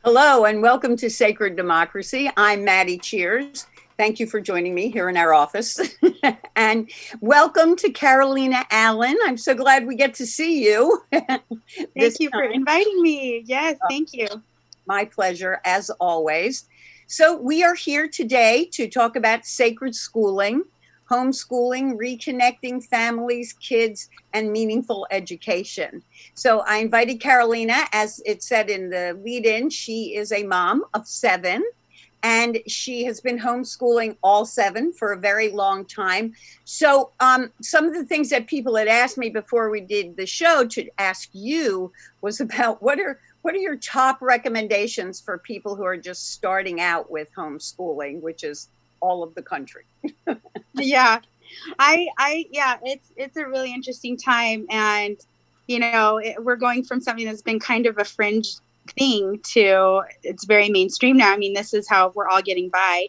Hello and welcome to Sacred Democracy. I'm Maddi. Cheers. Thank you for joining me here in our office. And welcome to Carolina Allen. I'm so glad we get to see you this Thank you for time. inviting me. Yes, thank you. My pleasure, as always. So, we are here today to talk about sacred schooling, homeschooling, reconnecting families, kids, and meaningful education. So, I invited Carolina, as it said in the lead in, she is a mom of seven. And she has been homeschooling all seven for a very long time. So, some of the things that people had asked me before we did the show to ask you was about what are your top recommendations for people who are just starting out with homeschooling, which is all of the country? Yeah, yeah, it's a really interesting time, and we're going from something that's been kind of a fringe thing to it's very mainstream now. I mean, this is how we're all getting by.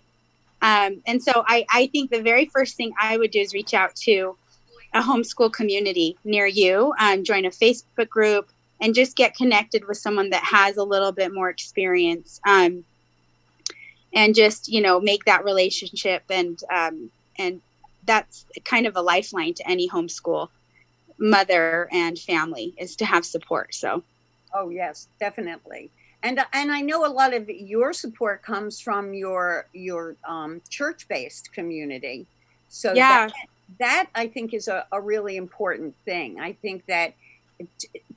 And so I think the very first thing I would do is reach out to a homeschool community near you, join a Facebook group, and just get connected with someone that has a little bit more experience. And just make that relationship, and that's kind of a lifeline to any homeschool mother and family, is to have support. So Oh yes, definitely. And I know a lot of your support comes from your church-based community. So yeah. that I think is a really important thing. I think that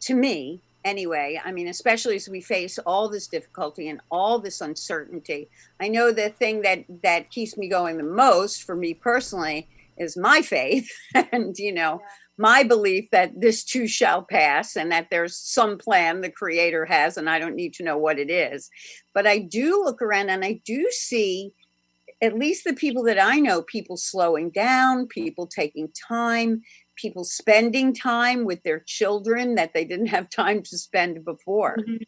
to me anyway, I mean, especially as we face all this difficulty and all this uncertainty, I know the thing that keeps me going the most for me personally is my faith and my belief that this too shall pass and that there's some plan the creator has and I don't need to know what it is. But I do look around and I do see, at least the people that I know, people slowing down, people taking time, people spending time with their children that they didn't have time to spend before. Mhm.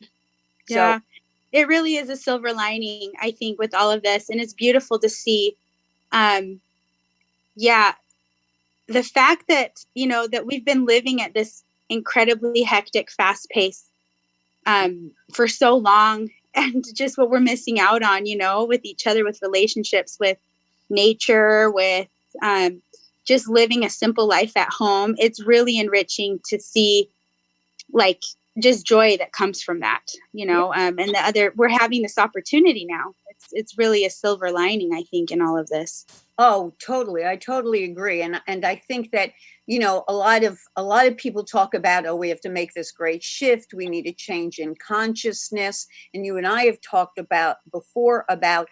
So, Yeah, it really is a silver lining, I think, with all of this, and it's beautiful to see. um yeah, the fact that that we've been living at this incredibly hectic, fast pace for so long, and just what we're missing out on, with each other, with relationships, with nature, with just living a simple life at home. It's really enriching to see, like, just joy that comes from that, yeah. and the other, we're having this opportunity now. It's really a silver lining, I think, in all of this. Oh, totally. I totally agree. And I think that, a lot of people talk about, oh, we have to make this great shift. We need a change in consciousness. And you and I have talked about before about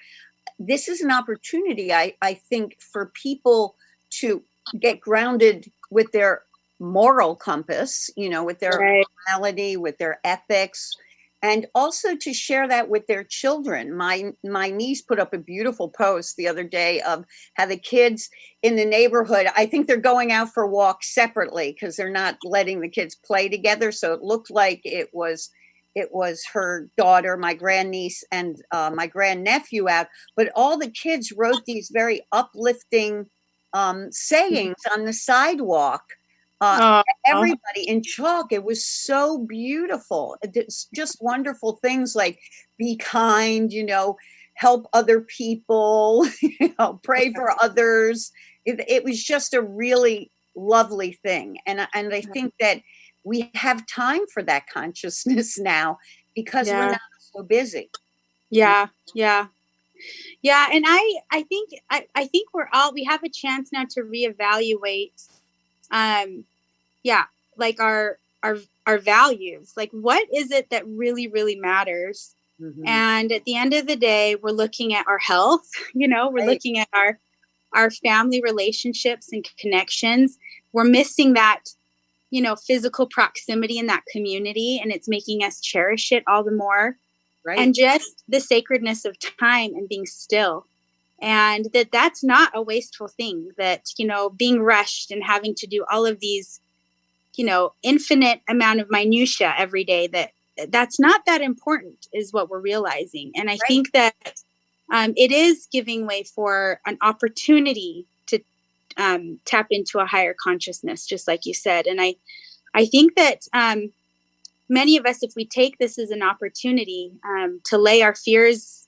this is an opportunity, I think, for people to get grounded with their moral compass, with their Right. morality, with their ethics, and also to share that with their children. My niece put up a beautiful post the other day of how the kids in the neighborhood, I think they're going out for walks separately because they're not letting the kids play together. So it looked like it was her daughter, my grandniece, and my grandnephew out. But all the kids wrote these very uplifting sayings on the sidewalk. Uh, Oh, Everybody in chalk. It was so beautiful. It's just wonderful things like be kind, help other people, pray for others. It was just a really lovely thing. And I think that we have time for that consciousness now because we're yeah, not so busy. yeah, yeah. Yeah, and I think we have a chance now to reevaluate, um yeah, like our values. Like, what is it that really, really matters? Mhm. And at the end of the day, we're looking at our health, we're Right, looking at our family relationships and connections. We're missing that, physical proximity in that community, and it's making us cherish it all the more. right. And just the sacredness of time and being still, and that's not a wasteful thing, that being rushed and having to do all of these, infinite amount of minutia every day, that's not that important, is what we're realizing. And I Right. think that it is giving way for an opportunity to tap into a higher consciousness, just like you said. And I think that many of us, if we take this as an opportunity to lay our fears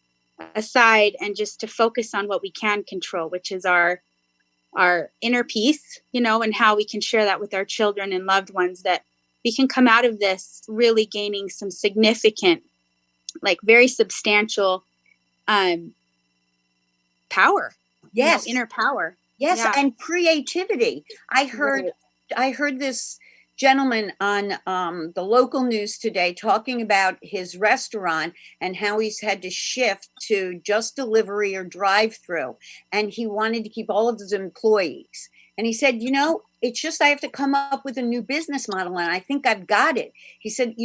aside and just to focus on what we can control, which is our inner peace, and how we can share that with our children and loved ones, that we can come out of this really gaining some significant, like very substantial power, Yes. inner power. Yes, Yeah. and creativity. I heard this gentleman on the local news today talking about his restaurant and how he's had to shift to just delivery or drive-through, and he wanted to keep all of his employees. And he said, it's just I have to come up with a new business model, and I think I've got it. He said,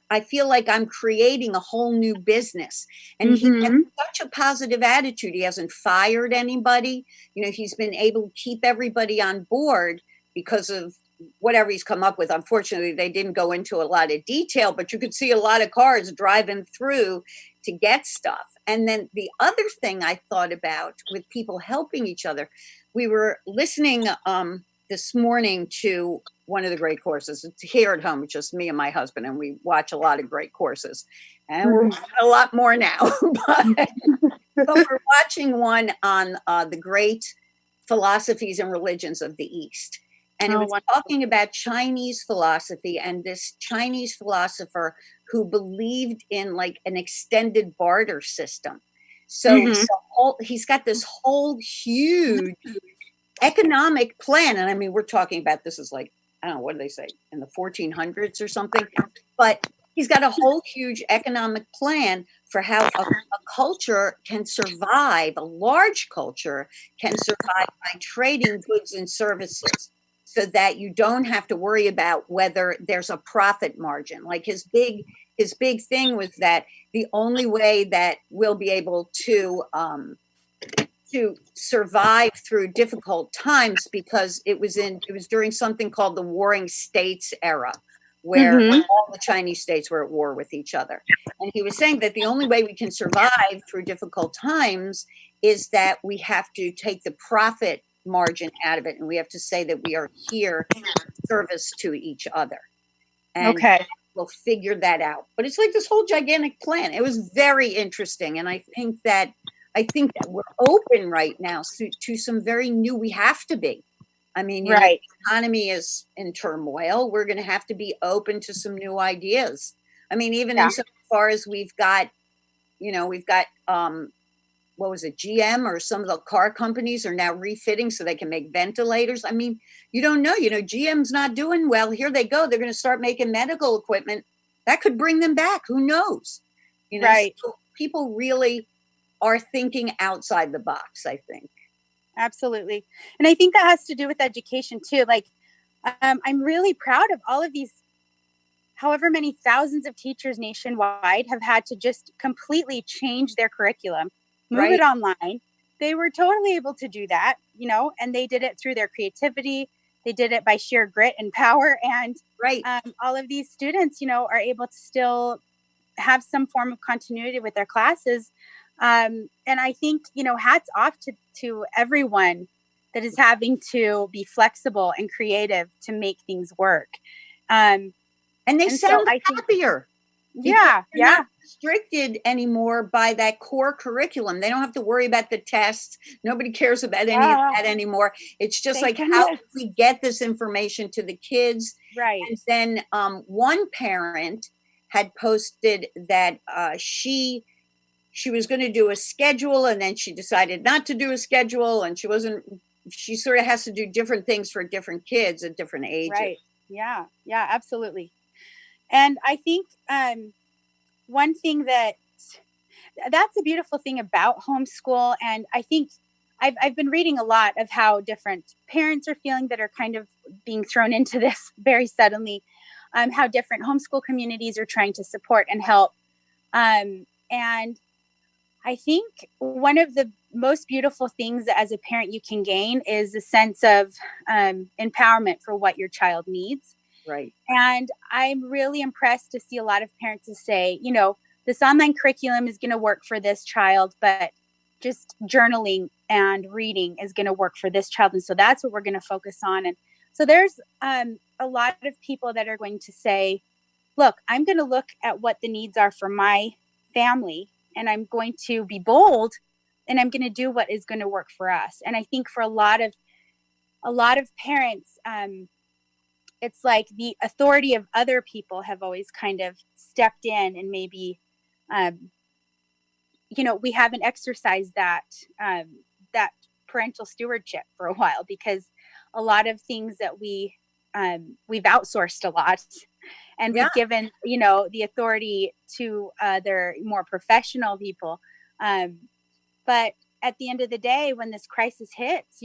I feel like I'm creating a whole new business. And he has such a positive attitude. He hasn't fired anybody. He's been able to keep everybody on board because of whatever he's come up with. Unfortunately, they didn't go into a lot of detail, but you could see a lot of cars driving through to get stuff. And then the other thing I thought about with people helping each other, we were listening this morning to one of the great courses. It's here at home. It's just me and my husband, and we watch a lot of great courses. And we're watching a lot more now. but we're watching one on the great philosophies and religions of the East. And it was talking about Chinese philosophy and this Chinese philosopher who believed in like an extended barter system. So he's got this whole huge economic plan. And I mean, we're talking about this is like, I don't know, what do they say, in the 1400s or something? But he's got a whole huge economic plan for how a culture can survive, a large culture can survive by trading goods and services, so that you don't have to worry about whether there's a profit margin. Like his big thing was that the only way that we'll be able to survive through difficult times, because it was during something called the Warring States era, where all the Chinese states were at war with each other. And he was saying that the only way we can survive through difficult times is that we have to take the profit margin out of it, and we have to say that we are here in service to each other, and we'll figure that out. But it's like this whole gigantic plan. It was very interesting, and I think that we're open right now to some very new. We have to be. I mean, the economy is in turmoil. We're going to have to be open to some new ideas. I mean, even in so far as we've got what was it, GM, or some of the car companies are now refitting so they can make ventilators. I mean, you don't know, GM's not doing well. Here they go. They're going to start making medical equipment that could bring them back. Who knows? So people really are thinking outside the box, I think. Absolutely. And I think that has to do with education too. Like, I'm really proud of all of these, however many thousands of teachers nationwide have had to just completely change their curriculum, move it online. They were totally able to do that, and they did it through their creativity. They did it by sheer grit and power. And all of these students, are able to still have some form of continuity with their classes. And I think, hats off to everyone that is having to be flexible and creative to make things work. And they sound happier. They're not restricted anymore by that core curriculum. They don't have to worry about the tests. Nobody cares about any of that anymore. It's just how do we get this information to the kids? Right. And then one parent had posted that she was going to do a schedule, and then she decided not to do a schedule, and she sort of has to do different things for different kids at different ages. Right. Yeah, absolutely. And I think one thing that's a beautiful thing about homeschool. And I think I've been reading a lot of how different parents are feeling that are kind of being thrown into this very suddenly, how different homeschool communities are trying to support and help. And I think one of the most beautiful things that as a parent you can gain is a sense of empowerment for what your child needs. Right. And I'm really impressed to see a lot of parents to say, this online curriculum is going to work for this child, but just journaling and reading is going to work for this child. And so that's what we're going to focus on. And so there's a lot of people that are going to say, look, I'm going to look at what the needs are for my family, and I'm going to be bold, and I'm going to do what is going to work for us. And I think for a lot of parents, it's like the authority of other people have always kind of stepped in, and maybe, um, we haven't exercised that parental stewardship for a while, because a lot of things that we've outsourced a lot, and Yeah. we've given the authority to other more professional people. But at the end of the day, when this crisis hits,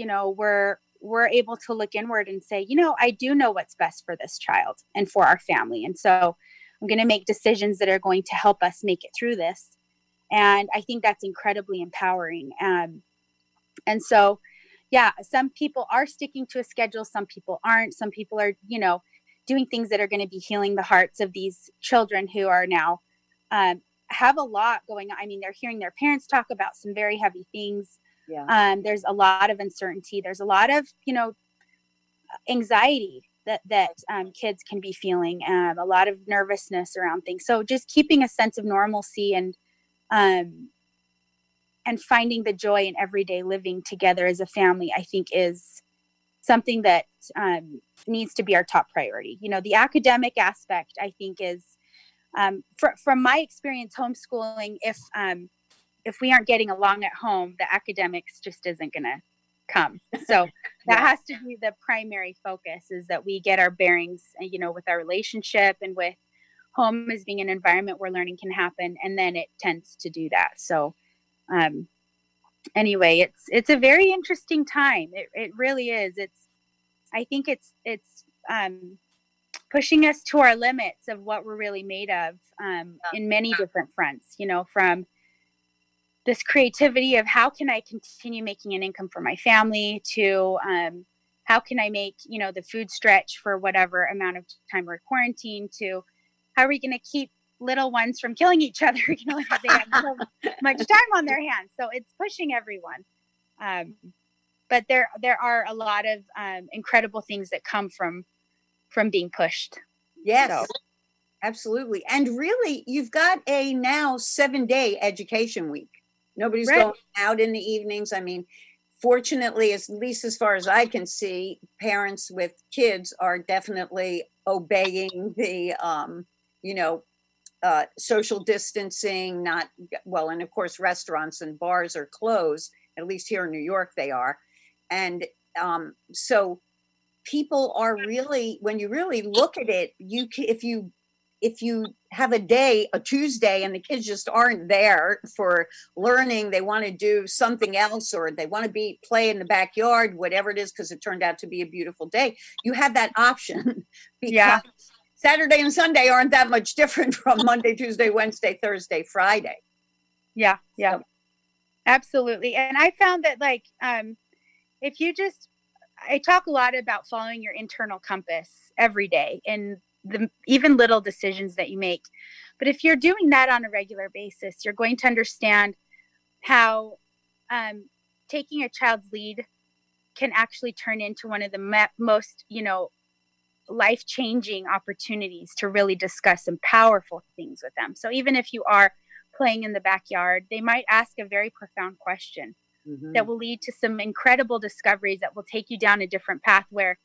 we're able to look inward and say, I do know what's best for this child and for our family, and so I'm going to make decisions that are going to help us make it through this. And I think that's incredibly empowering. And so, yeah, some people are sticking to a schedule, some people aren't. Some people are, doing things that are going to be healing the hearts of these children who are now, have a lot going on. I mean, they're hearing their parents talk about some very heavy things. Yeah. There's a lot of uncertainty. There's a lot of, anxiety that kids can be feeling, a lot of nervousness around things. So just keeping a sense of normalcy, um, and finding the joy in everyday living together as a family, I think, is something that needs to be our top priority. The academic aspect, I think, is, from my experience homeschooling, if we aren't getting along at home, the academics just isn't going to come. So that Yeah. has to be the primary focus, is that we get our bearings, with our relationship, and with home as being an environment where learning can happen. And then it tends to do that. So, um, anyway, it's a very interesting time. It really is. I think it's pushing us to our limits of what we're really made of, in many different fronts. From this creativity of how can I continue making an income for my family, to how can I make the food stretch for whatever amount of time we're quarantined, to how are we going to keep little ones from killing each other, because they have so much time on their hands. So it's pushing everyone. Um, but there are a lot of incredible things that come from being pushed. So Yes, absolutely. And really, you've got a now 7-day education week. Nobody's right, going out in the evenings. I mean, fortunately, at least as far as I can see, parents with kids are definitely obeying the, you know, social distancing, not well, and of course, restaurants and bars are closed. At least here in New York, they are. And so people are really, when you really look at it, if you have a Tuesday and the kids just aren't there for learning, they want to do something else, or they want to play in the backyard, whatever it is, because it turned out to be a beautiful day, you have that option because yeah, Saturday and Sunday aren't that much different from Monday, Tuesday, Wednesday, Thursday, Friday. yeah, So, absolutely. And I found that, like, if you just I talk a lot about following your internal compass every day, and the even little decisions that you make. But if you're doing that on a regular basis, you're going to understand how, um, taking a child's lead can actually turn into one of the most, life changing opportunities to really discuss some powerful things with them. So even if you are playing in the backyard, they might ask a very profound question that mhm. will lead to some incredible discoveries that will take you down a different path, where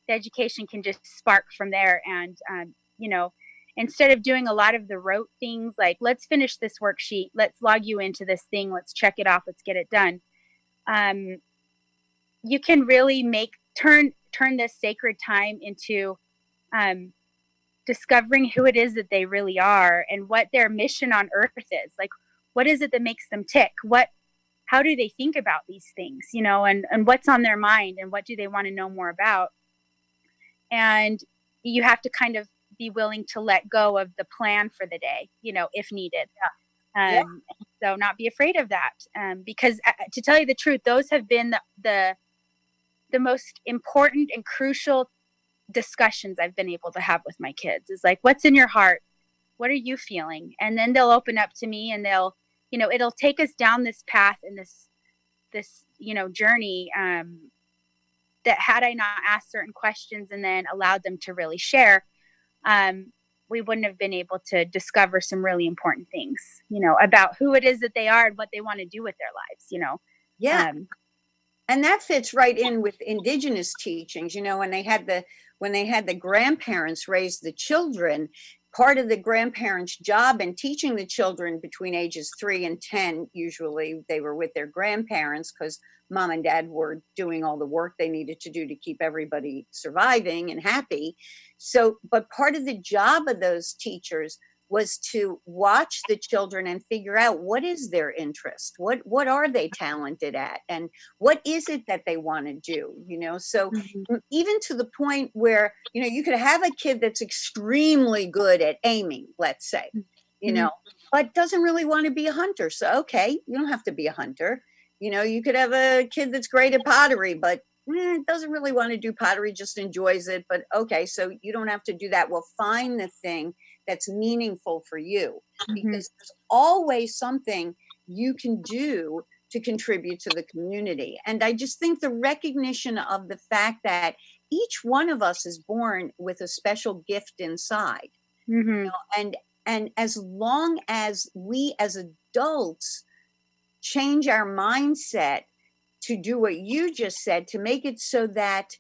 the education can just spark from there. And, instead of doing a lot of the rote things like, let's finish this worksheet, let's log you into this thing, let's check it off, let's get it done. Um, you can really turn this sacred time into, um, discovering who it is that they really are, and what their mission on earth is. Like, what is it that makes them tick? How do they think about these things, and what's on their mind, and what do they want to know more about? And you have to kind of be willing to let go of the plan for the day, if needed. Yeah. So not be afraid of that, because, to tell you the truth, those have been the most important and crucial discussions I've been able to have with my kids. Is like, what's in your heart? What are you feeling? And then they'll open up to me, and it'll take us down this path, and this journey, that had I not asked certain questions and then allowed them to really share, um, we wouldn't have been able to discover some really important things, about who it is that they are and what they want to do with their lives. Yeah. And that fits right in with indigenous teachings, when they had the grandparents raise the children. Part of the grandparents' job in teaching the children between ages 3 and 10, usually they were with their grandparents because mom and dad were doing all the work they needed to do to keep everybody surviving and happy. So, but part of the job of those teachers was to watch the children and figure out what is their interest, what are they talented at, and what is it that they want to do. So even to the point where you could have a kid that's extremely good at aiming, let's say, but doesn't really want to be a hunter. So okay, you don't have to be a hunter. You could have a kid that's great at pottery, but doesn't really want to do pottery, just enjoys it. But okay, so you don't have to do that. Well, find the thing that's meaningful for you, because there's always something you can do to contribute to the community. And I just think the recognition of the fact that each one of us is born with a special gift inside, and as long as we as adults change our mindset to do what you just said, to make it so that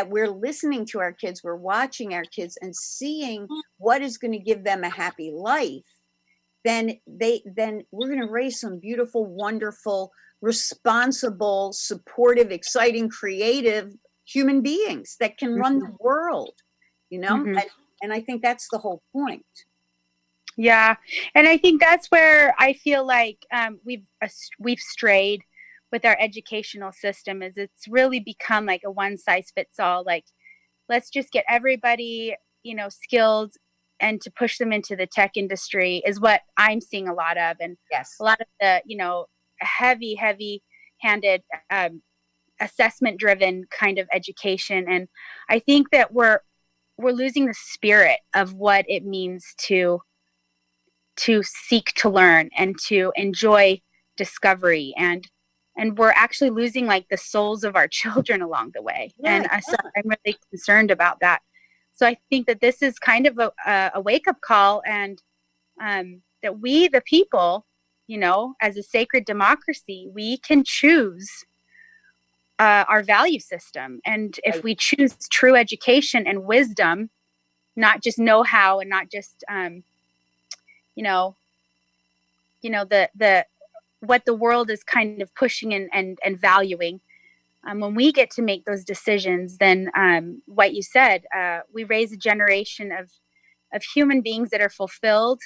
we're listening to our kids, we're watching our kids and seeing what is going to give them a happy life, then we're going to raise some beautiful, wonderful, responsible, supportive, exciting, creative human beings that can run the world, and I think that's the whole point. Yeah. And I think that's where I feel like we've strayed with our educational system, is it's really become like a one size fits all. Like, let's just get everybody, skilled, and to push them into the tech industry is what I'm seeing a lot of. And yes, a lot of the, heavy handed, assessment driven kind of education. And I think that we're losing the spirit of what it means to seek to learn and to enjoy discovery, and we're actually losing like the souls of our children along the way. And so I'm really concerned about that. So I think that this is kind of a wake-up call, and that we, the people, as a sacred democracy, we can choose our value system. And if we choose true education and wisdom, not just know-how, and not just the what the world is kind of pushing and valuing. When we get to make those decisions, then what you said, we raise a generation of human beings that are fulfilled,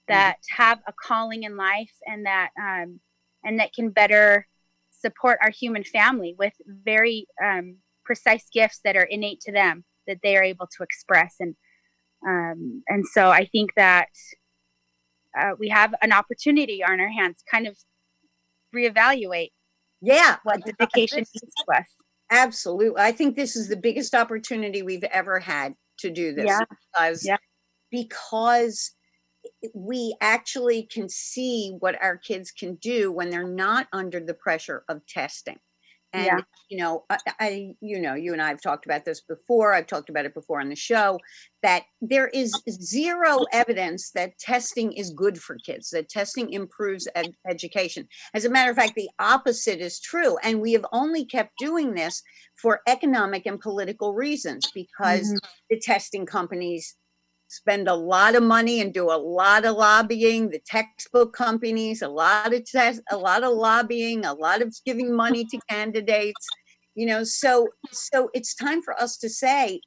that have a calling in life, and that can better support our human family with very precise gifts that are innate to them, that they are able to express. And so I think that we have an opportunity on our hands, kind of reevaluate what education means to us. Absolutely. I think this is the biggest opportunity we've ever had to do this, because we actually can see what our kids can do when they're not under the pressure of testing. And, you and I have talked about this before. I've talked about it before on the show, that there is zero evidence that testing is good for kids, that testing improves education. As a matter of fact, the opposite is true. And we have only kept doing this for economic and political reasons, because the testing companies spend a lot of money and do a lot of lobbying. The textbook companies, a lot of lobbying, a lot of giving money to candidates, so it's time for us to say,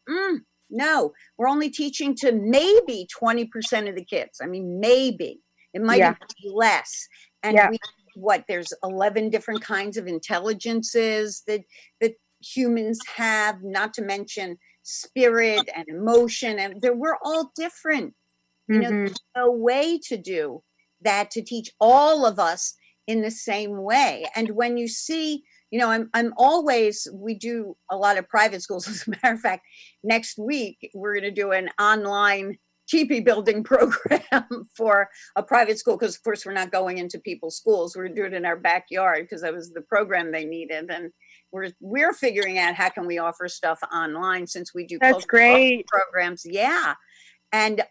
no, we're only teaching to maybe 20% of the kids. I mean, maybe it might even be less. And there's 11 different kinds of intelligences that humans have, not to mention spirit and emotion, and we're all different. There's no way to do that, to teach all of us in the same way. And when you see, we do a lot of private schools. As a matter of fact, next week we're going to do an online teepee building program for a private school, because of course we're not going into people's schools. We're doing it in our backyard, because that was the program they needed. And we're figuring out how can we offer stuff online, since we do That's great programs. And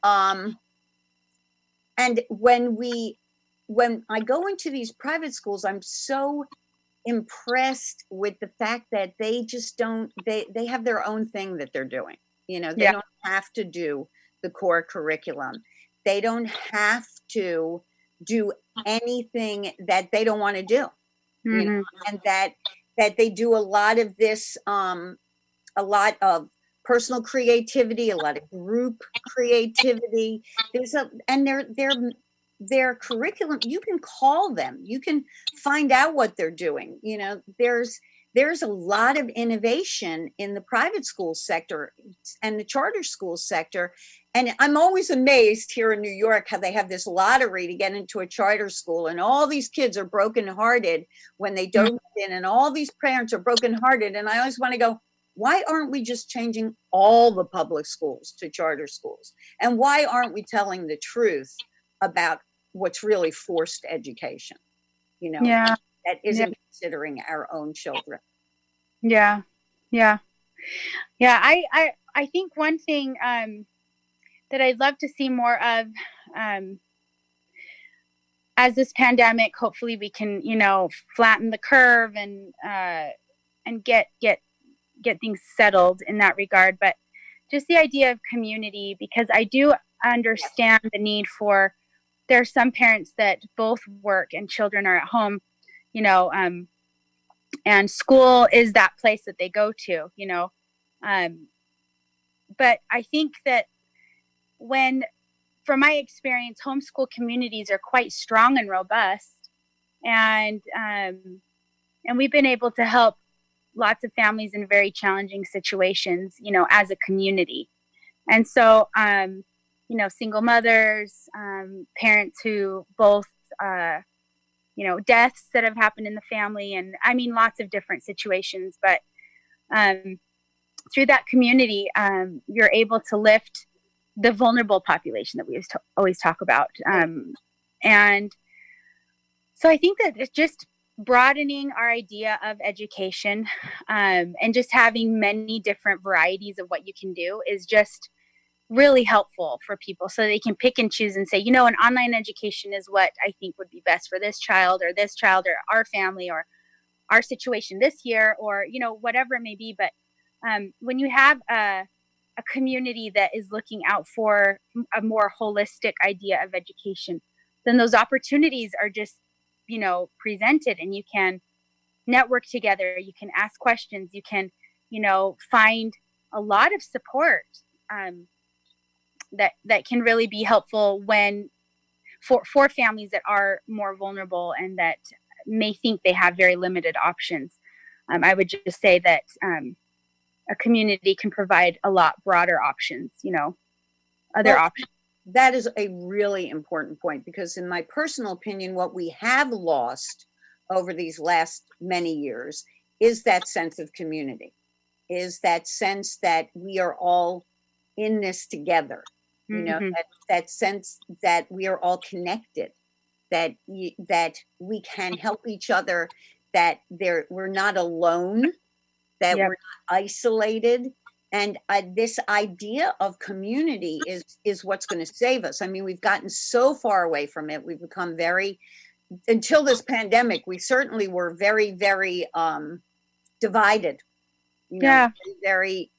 when I go into these private schools, I'm so impressed with the fact that they just don't, they have their own thing that they're doing. You know, they Yeah. don't have to do the core curriculum. They don't have to do anything that they don't want to do, you know, Hmm. and that they do a lot of this, a lot of personal creativity, a lot of group creativity. There's a, and their curriculum, you can call them, you can find out what they're doing. You know, there's a lot of innovation in the private school sector and the charter school sector. And I'm always amazed here in New York how they have this lottery to get into a charter school, and all these kids are brokenhearted when they don't get in, and all these parents are brokenhearted. And I always want to go, why aren't we just changing all the public schools to charter schools? And why aren't we telling the truth about what's really forced education, you know, Yeah. that Yeah. isn't considering our own children? Yeah. Yeah. Yeah. I think one thing that I'd love to see more of, um, as this pandemic, hopefully we can, flatten the curve and get things settled in that regard. But just the idea of community, because I do understand the need for, there are some parents that both work and children are at home, you know, and school is that place that they go to, but I think that when, from my experience, homeschool communities are quite strong and robust, and we've been able to help lots of families in very challenging situations, as a community. And so, single mothers, parents who both, deaths that have happened in the family, and I mean, lots of different situations. But through that community, you're able to lift the vulnerable population that we always talk about. And so I think that it's just broadening our idea of education, and just having many different varieties of what you can do is just really helpful for people, so they can pick and choose and say, an online education is what I think would be best for this child or our family or our situation this year, or, whatever it may be. But when you have a community that is looking out for a more holistic idea of education, then those opportunities are just, presented, and you can network together, you can ask questions, you can, find a lot of support, that can really be helpful when for families that are more vulnerable and that may think they have very limited options. I would just say that a community can provide a lot broader options, other Well, options. that is a really important point, because in my personal opinion, what we have lost over these last many years is that sense of community, is that sense that we are all in this together, Mm-hmm. that sense that we are all connected, that we can help each other, that we're not alone, that Yep. we're not isolated. And this idea of community is what's going to save us. I mean, we've gotten so far away from it. We've become very, until this pandemic, we certainly were very, very divided, Yeah. very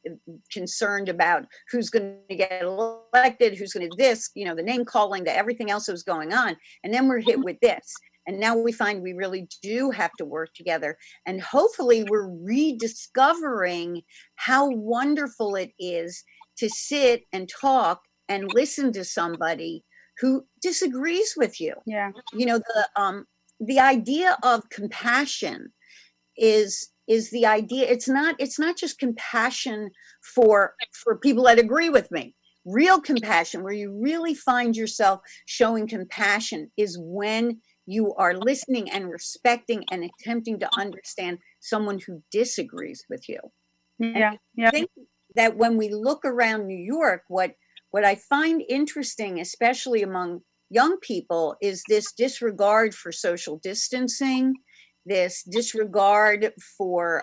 concerned about who's going to get elected, who's going to this, the name calling, the everything else that was going on. And then we're hit with this. And now we find we really do have to work together. And hopefully we're rediscovering how wonderful it is to sit and talk and listen to somebody who disagrees with you. Yeah. The idea of compassion is the idea. It's not just compassion for people that agree with me. Real compassion, where you really find yourself showing compassion, is when you are listening and respecting and attempting to understand someone who disagrees with you. And Yeah. I Yeah. think that when we look around New York, what I find interesting, especially among young people, is this disregard for social distancing, this disregard for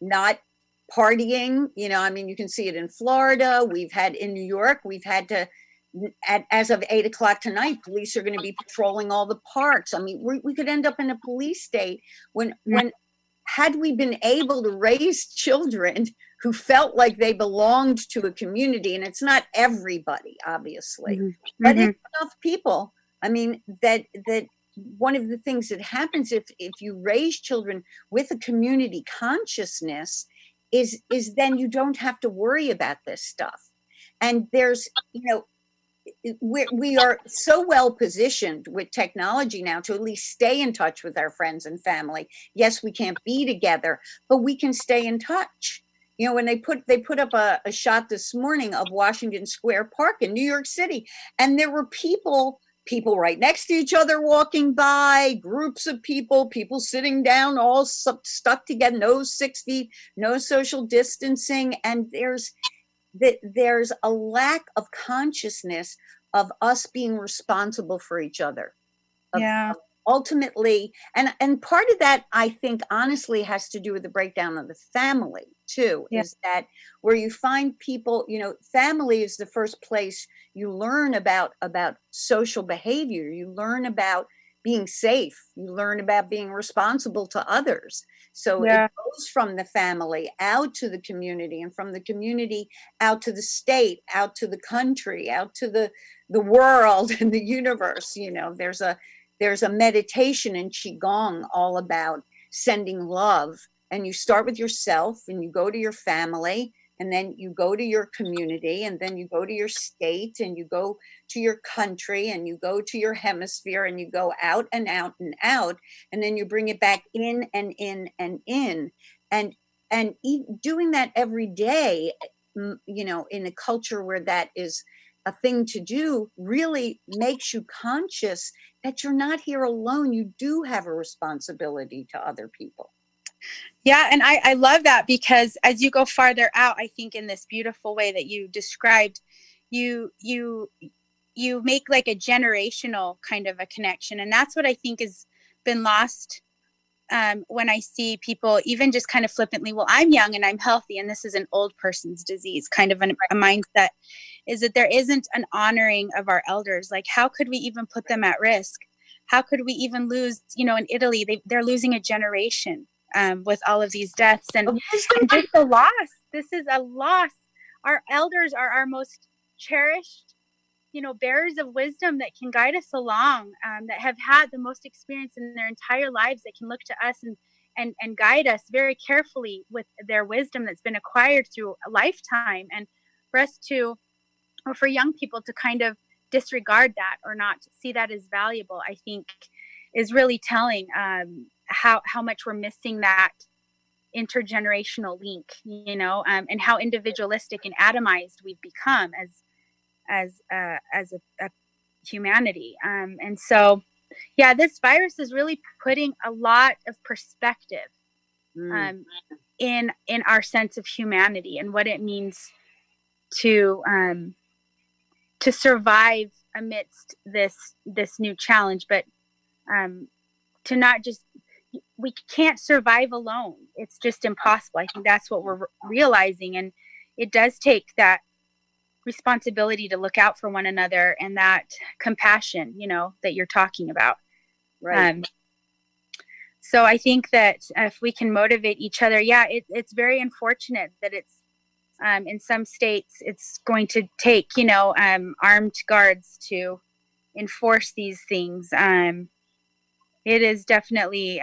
not partying. I mean, you can see it in Florida. We've had in New York, we've had to, as of 8 o'clock tonight, police are going to be patrolling all the parks. I mean, we could end up in a police state when had we been able to raise children who felt like they belonged to a community, and it's not everybody, obviously, but it's enough people. I mean, that one of the things that happens if you raise children with a community consciousness is then you don't have to worry about this stuff. And there's, we are so well positioned with technology now to at least stay in touch with our friends and family. Yes, we can't be together, but we can stay in touch. When they put up a shot this morning of Washington Square Park in New York City, and there were people right next to each other walking by, groups of people sitting down, all stuck together, no 6 feet, no social distancing, and there's a lack of consciousness of us being responsible for each other. Yeah. Ultimately, and part of that, I think, honestly, has to do with the breakdown of the family too. Yeah. Is that where you find people? Family is the first place you learn about social behavior. You learn about being safe. You learn about being responsible to others. So it goes from the family out to the community, and from the community out to the state, out to the country, out to the world and the universe. There's a meditation in Qigong all about sending love. And you start with yourself, and you go to your family, and then you go to your community, and then you go to your state, and you go to your country, and you go to your hemisphere, and you go out and out and out, and then you bring it back in and in and in. And doing that every day, in a culture where that is a thing to do, really makes you conscious that you're not here alone. You do have a responsibility to other people. Yeah. And I love that, because as you go farther out, I think in this beautiful way that you described, you make like a generational kind of a connection. And that's what I think has been lost when I see people even just kind of flippantly, well, I'm young and I'm healthy, and this is an old person's disease, kind of a mindset, is that there isn't an honoring of our elders. Like, how could we even put them at risk? How could we even lose, in Italy, they're losing a generation with all of these deaths, and just a loss. This is a loss. Our elders are our most cherished, bearers of wisdom that can guide us along, that have had the most experience in their entire lives, that can look to us and guide us very carefully with their wisdom that's been acquired through a lifetime. And for us to, or for young people to kind of disregard that or not see that as valuable, I think is really telling how much we're missing that intergenerational link, and how individualistic and atomized we've become as a humanity. And so, yeah, this virus is really putting a lot of perspective in our sense of humanity and what it means to survive amidst this new challenge, but to not just, we can't survive alone. It's just impossible. I think that's what we're realizing, and it does take that responsibility to look out for one another and that compassion, that you're talking about. Right. So I think that if we can motivate each other, it's very unfortunate that it's in some states it's going to take armed guards to enforce these things. It is definitely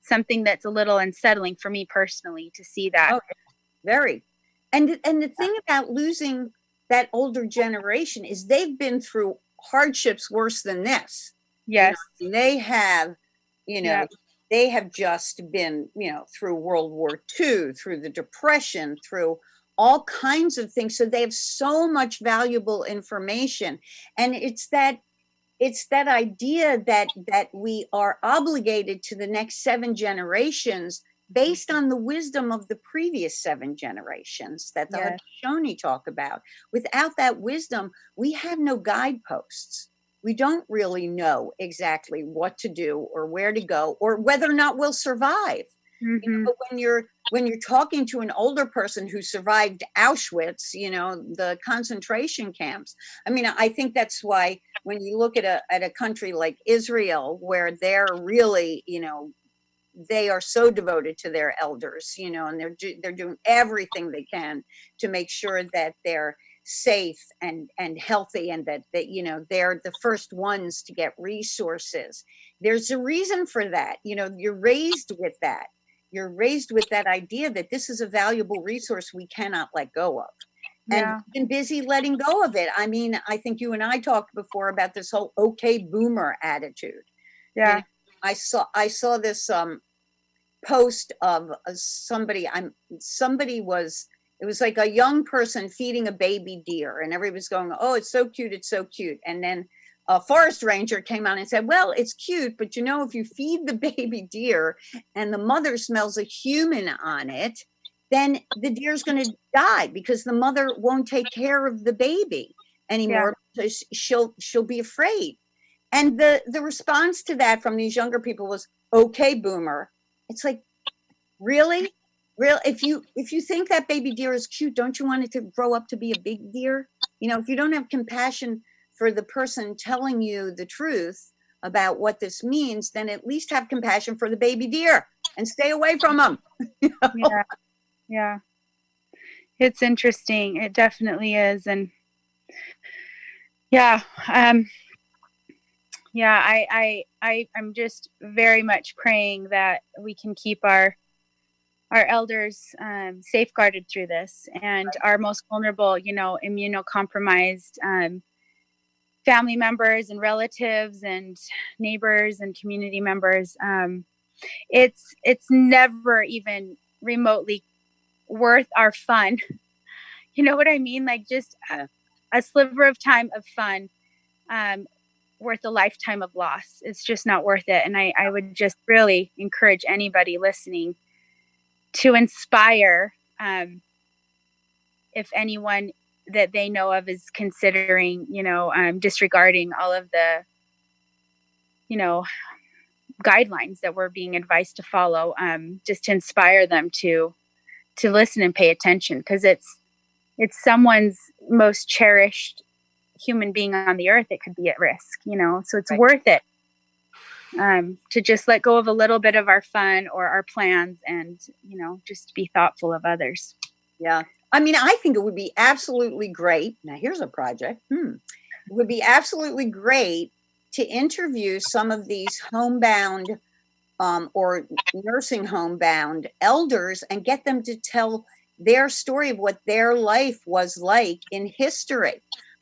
something that's a little unsettling for me personally to see that. Oh, very. And the thing about losing that older generation is they've been through hardships worse than this. Yes. They have, they have just been, through World War II, through the Depression, through all kinds of things. So they have so much valuable information. And it's that idea that we are obligated to the next 7 generations based on the wisdom of the previous 7 generations that the Haudenosaunee talk about. Without that wisdom, we have no guideposts. We don't really know exactly what to do or where to go or whether or not we'll survive. Mm-hmm. But when you're talking to an older person who survived Auschwitz, the concentration camps, I mean, I think that's why when you look at a country like Israel, where they're really, they are so devoted to their elders, and they're doing everything they can to make sure that they're safe and healthy, and that they're the first ones to get resources. There's a reason for that. You're raised with that idea that this is a valuable resource we cannot let go of. And Yeah. we've been busy letting go of it. I mean, I think you and I talked before about this whole okay boomer attitude. You know, Yeah. I saw this post of somebody was, it was like a young person feeding a baby deer, and everybody was going, oh, it's so cute, it's so cute. And then a forest ranger came on and said, well, it's cute, but if you feed the baby deer and the mother smells a human on it, then the deer's going to die because the mother won't take care of the baby Yeah. anymore because she'll be afraid. And the response to that from these younger people was, okay boomer. It's like, really? Real if you think that baby deer is cute, don't you want it to grow up to be a big deer? If you don't have compassion for the person telling you the truth about what this means, then at least have compassion for the baby deer and stay away from them. Yeah. Yeah. It's interesting. It definitely is. And yeah, yeah, I'm just very much praying that we can keep our elders safeguarded through this, and our most vulnerable, immunocompromised family members and relatives and neighbors and community members. It's never even remotely worth our fun. You know what I mean? Like just a sliver of time of fun worth a lifetime of loss. It's just not worth it. And I would just really encourage anybody listening to inspire, if anyone that they know of is considering, disregarding all of the, guidelines that we're being advised to follow, just to inspire them to listen and pay attention, because it's someone's most cherished human being on the earth that could be at risk, so it's Right. worth it to just let go of a little bit of our fun or our plans, and just be thoughtful of others. Yeah. I mean, I think it would be absolutely great. Now, here's a project. It would be absolutely great to interview some of these homebound or nursing home bound elders and get them to tell their story of what their life was like in history.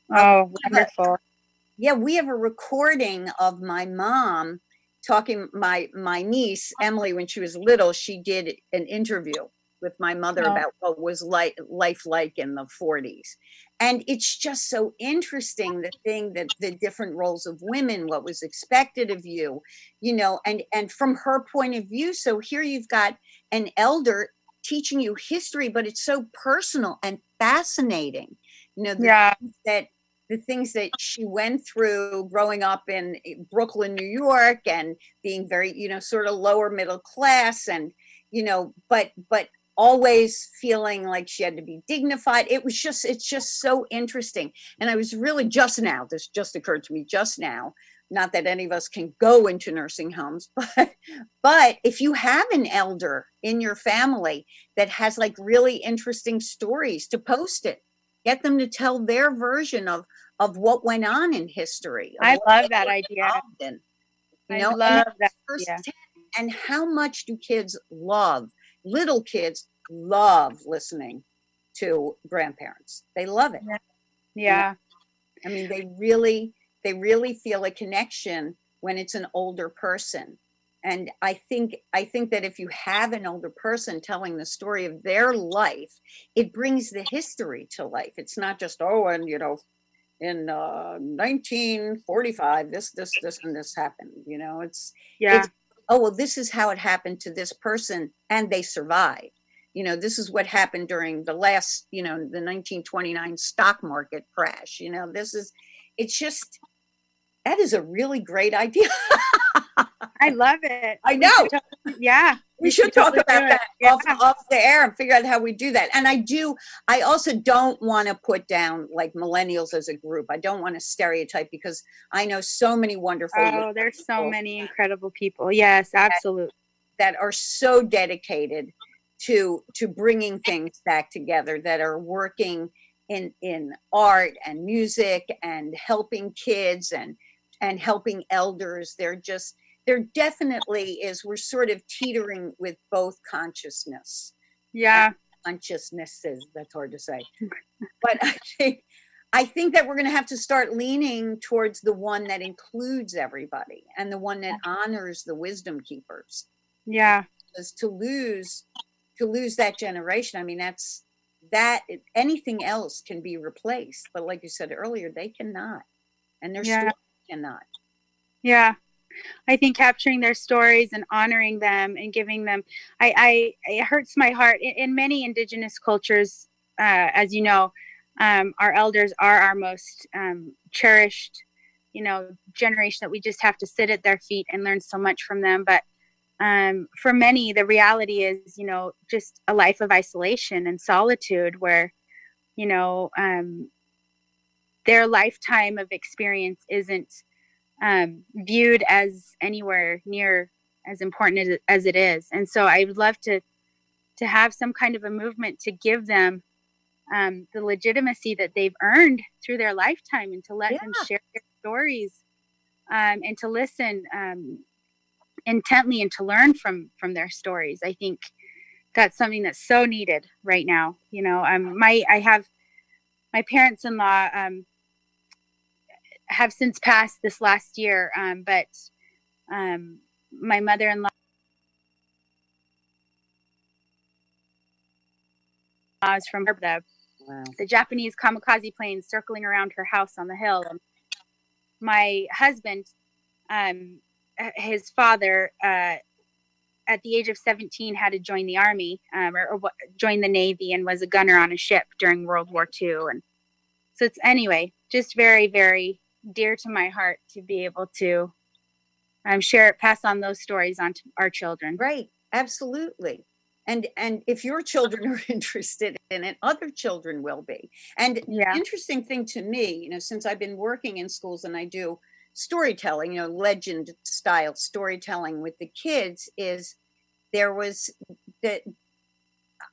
Oh, wonderful. We have a recording of my mom talking, my niece Emily, when she was little, she did an interview with my mother about what was life like in the 40s. And it's just so interesting, the thing that the different roles of women, what was expected of you, and from her point of view. So here you've got an elder teaching you history, but it's so personal and fascinating. Yeah. The things that she went through growing up in Brooklyn, New York, and being very, sort of lower middle class, and, but always feeling like she had to be dignified. It's just so interesting. And I was really this just occurred to me just now, not that any of us can go into nursing homes, but if you have an elder in your family that has like really interesting stories, to post it, get them to tell their version of what went on in history. I love that idea. In, I love that idea. And how much do little kids love listening to grandparents? They love it. Yeah. I mean, they really feel a connection when it's an older person. And I think that if you have an older person telling the story of their life, it brings the history to life. It's not just, and in 1945, this and this happened. It's well, this is how it happened to this person, and they survived. This is what happened during the last, the 1929 stock market crash. It's just, that is a really great idea. I love it. I know. Yeah. We should talk totally about that yeah. off the air and figure out how we do that. And I also don't want to put down like millennials as a group. I don't want to stereotype because I know so many wonderful there's so many incredible people. Yes, absolutely. That are so dedicated to bringing things back together, that are working in art and music and helping kids and helping elders. There definitely is, we're sort of teetering with both consciousness. Yeah. Consciousnesses, that's hard to say. But I think that we're going to have to start leaning towards the one that includes everybody and the one that honors the wisdom keepers. Yeah. Because to lose that generation, I mean, that anything else can be replaced. But like you said earlier, they cannot. And their story cannot. Yeah. I think capturing their stories and honoring them and giving them, it hurts my heart. In many indigenous cultures, as you know, our elders are our most cherished, generation, that we just have to sit at their feet and learn so much from them. But for many, the reality is, just a life of isolation and solitude where, their lifetime of experience isn't viewed as anywhere near as important as it is. And so I would love to have some kind of a movement to give them the legitimacy that they've earned through their lifetime, and to let them share their stories, and to listen intently and to learn from their stories. I think that's something that's so needed right now. I have my parents-in-law have since passed this last year, but my mother-in-law is from the Japanese kamikaze planes circling around her house on the hill. And my husband, his father, at the age of 17, had to join the army, or join the Navy, and was a gunner on a ship during World War II. And so it's, anyway, just very, very dear to my heart to be able to pass on those stories on to our children. Right. Absolutely. And if your children are interested in it, other children will be. And the interesting thing to me, since I've been working in schools and I do storytelling, legend style storytelling with the kids, is there was that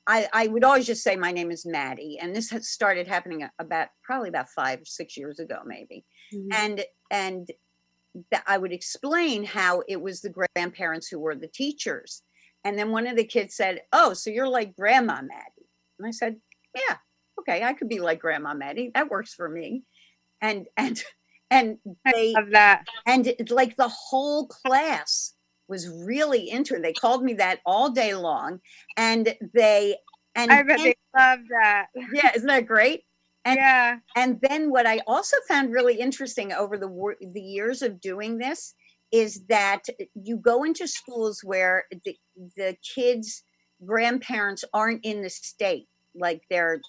I would always just say, my name is Maddi. And this had started happening probably about 5 or 6 years ago, maybe. Mm-hmm. And I would explain how it was the grandparents who were the teachers. And then one of the kids said, "Oh, so you're like Grandma Maddi." And I said, "Yeah, okay, I could be like Grandma Maddi. That works for me." And they love that. And it's like the whole class was really into it. They called me that all day long. And I bet they love that. Yeah, isn't that great? And then what I also found really interesting over the years of doing this is that you go into schools where the kids' grandparents aren't in the state, like they're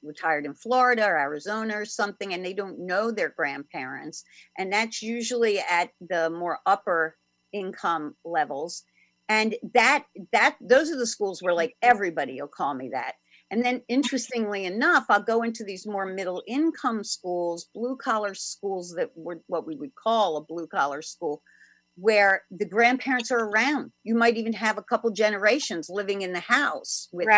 retired in Florida or Arizona or something, and they don't know their grandparents. And that's usually at the more upper income levels. And those are the schools where like everybody will call me that. And then interestingly enough, I'll go into these more middle income schools, blue collar schools, that were what we would call a blue collar school, where the grandparents are around. You might even have a couple generations living in the house with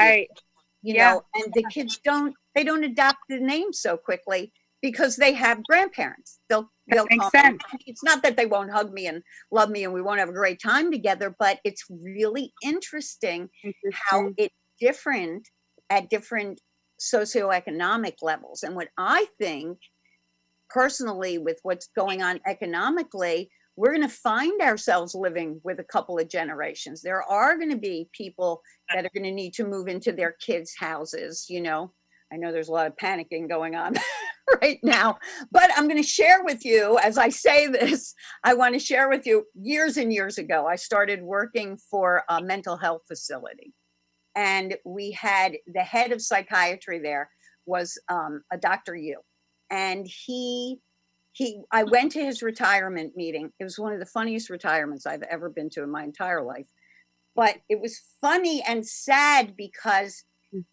you, and the kids don't adopt the name so quickly because they have grandparents. They'll makes sense. It's not that they won't hug me and love me and we won't have a great time together, but it's really interesting how it's different at different socioeconomic levels. And what I think personally, with what's going on economically, we're going to find ourselves living with a couple of generations. There are going to be people that are going to need to move into their kids' houses. I know there's a lot of panicking going on right now, but I'm going to share with you, as I say this, I want to share with you, years and years ago, I started working for a mental health facility. And we had the head of psychiatry there was a Dr. Yu. And he I went to his retirement meeting. It was one of the funniest retirements I've ever been to in my entire life. But it was funny and sad because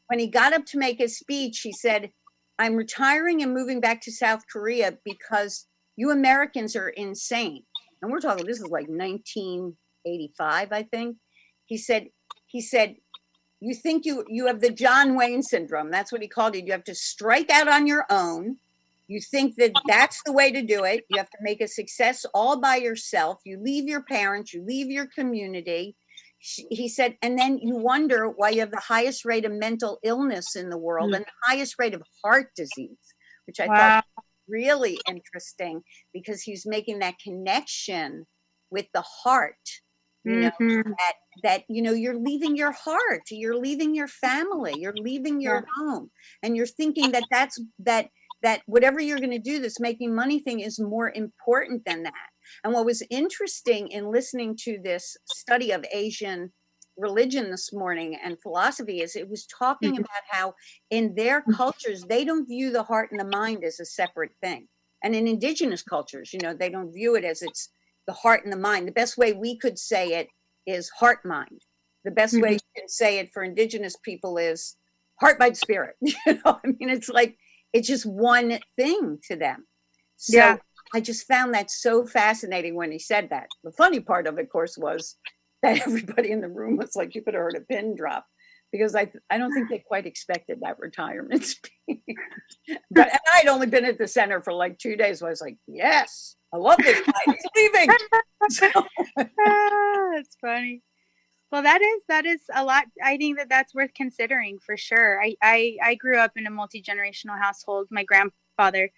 when he got up to make his speech, he said, I'm retiring and moving back to South Korea because you Americans are insane. And we're talking, this is like 1985, I think. He said, you think you have the John Wayne syndrome. That's what he called it. You have to strike out on your own. You think that that's the way to do it. You have to make a success all by yourself. You leave your parents, you leave your community. He said, and then you wonder why you have the highest rate of mental illness in the world and the highest rate of heart disease, which I thought was really interesting because he's making that connection with the heart, you know, that, you know, you're leaving your heart, you're leaving your family, you're leaving your home, and you're thinking that whatever you're going to do, this making money thing is more important than that. And what was interesting in listening to this study of Asian religion this morning and philosophy is it was talking about how in their cultures, they don't view the heart and the mind as a separate thing. And in indigenous cultures, you know, they don't view it as it's the heart and the mind. The best way we could say it is heart mind. The best way you can say it for indigenous people is heart, mind, spirit. You know, I mean, it's like, it's just one thing to them. So I just found that so fascinating when he said that. The funny part of it, of course, was that everybody in the room was like, you could have heard a pin drop, because I don't think they quite expected that retirement speech. And I'd only been at the center for like 2 days. So I was like, yes, I love this guy. He's leaving. That's funny. Well, that is a lot. I think that's worth considering for sure. I grew up in a multi-generational household. My grandfather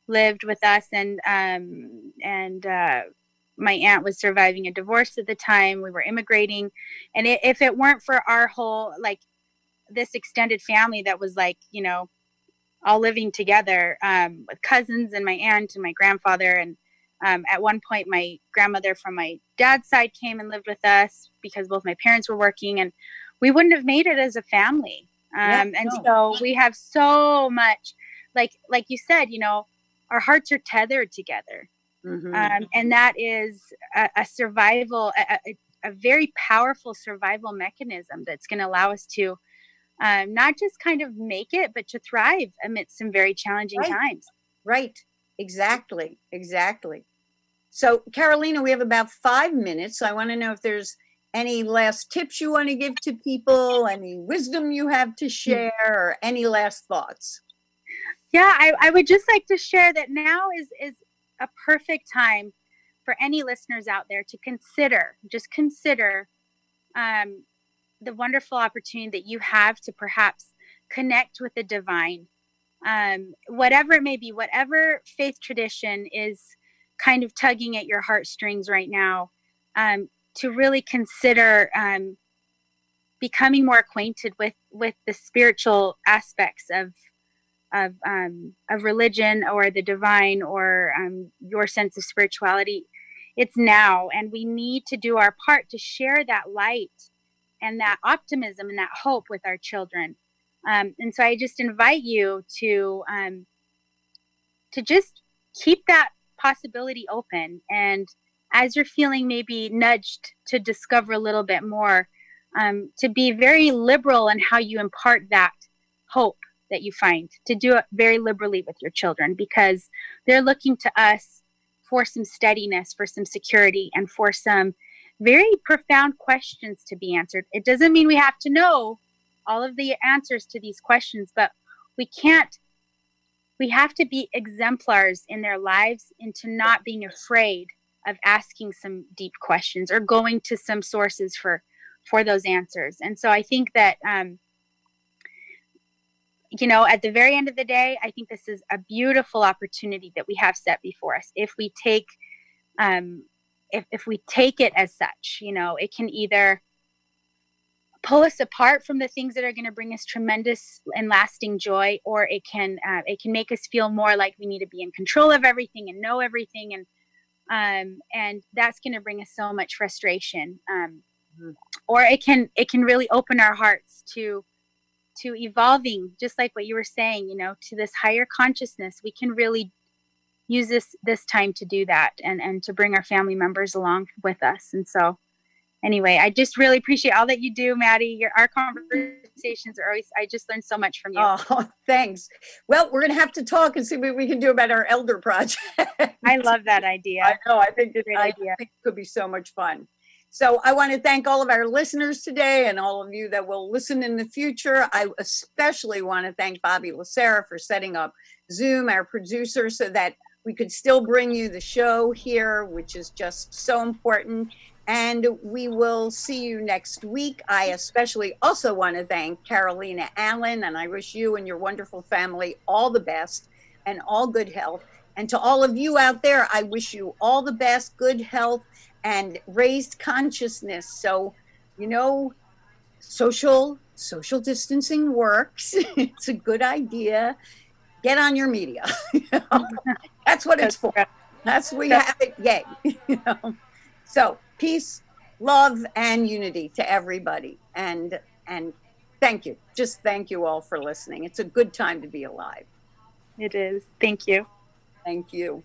lived with us, and my aunt was surviving a divorce at the time. We were immigrating, and if it weren't for our whole, like, this extended family that was, like, you know, all living together, with cousins and my aunt and my grandfather, and at one point my grandmother from my dad's side came and lived with us because both my parents were working, and we wouldn't have made it as a family. So we have so much, like you said, you know, our hearts are tethered together. And that is a survival, a very powerful survival mechanism that's going to allow us to not just kind of make it, but to thrive amidst some very challenging times. Right. Exactly. So, Carolina, we have about 5 minutes. So I want to know if there's any last tips you want to give to people, any wisdom you have to share, or any last thoughts. Yeah, I would just like to share that now is a perfect time for any listeners out there to consider the wonderful opportunity that you have to perhaps connect with the divine, whatever it may be, whatever faith tradition is kind of tugging at your heartstrings right now, to really consider becoming more acquainted with the spiritual aspects of religion or the divine, or your sense of spirituality. It's now, and we need to do our part to share that light and that optimism and that hope with our children. And so I just invite you to just keep that possibility open. And as you're feeling maybe nudged to discover a little bit more, to be very liberal in how you impart that hope that you find, to do it very liberally with your children, because they're looking to us for some steadiness, for some security, and for some very profound questions to be answered. It doesn't mean we have to know all of the answers to these questions, but we have to be exemplars in their lives into not being afraid of asking some deep questions or going to some sources for those answers. And so I think that, you know, at the very end of the day, I think this is a beautiful opportunity that we have set before us. If we take, if we take it as such, you know, it can either pull us apart from the things that are going to bring us tremendous and lasting joy, or it can make us feel more like we need to be in control of everything and know everything, and that's going to bring us so much frustration. Or it can really open our hearts to evolving, just like what you were saying, you know, to this higher consciousness. We can really, use this time to do that, and to bring our family members along with us. And so anyway, I just really appreciate all that you do, Maddi. Our conversations are always, I just learned so much from you. Oh, thanks. Well, we're going to have to talk and see what we can do about our elder project. I love that idea. I know. I think it could be so much fun. So I want to thank all of our listeners today and all of you that will listen in the future. I especially want to thank Bobby Lacera for setting up Zoom, our producer, so that we could still bring you the show here, which is just so important. And we will see you next week. I especially also want to thank Carolina Allen, and I wish you and your wonderful family all the best and all good health. And to all of you out there, I wish you all the best, good health, and raised consciousness. So, social distancing works. It's a good idea. Get on your media. That's what it's for. That's we have it. Yay. So peace, love, and unity to everybody. And thank you. Just thank you all for listening. It's a good time to be alive. It is. Thank you. Thank you.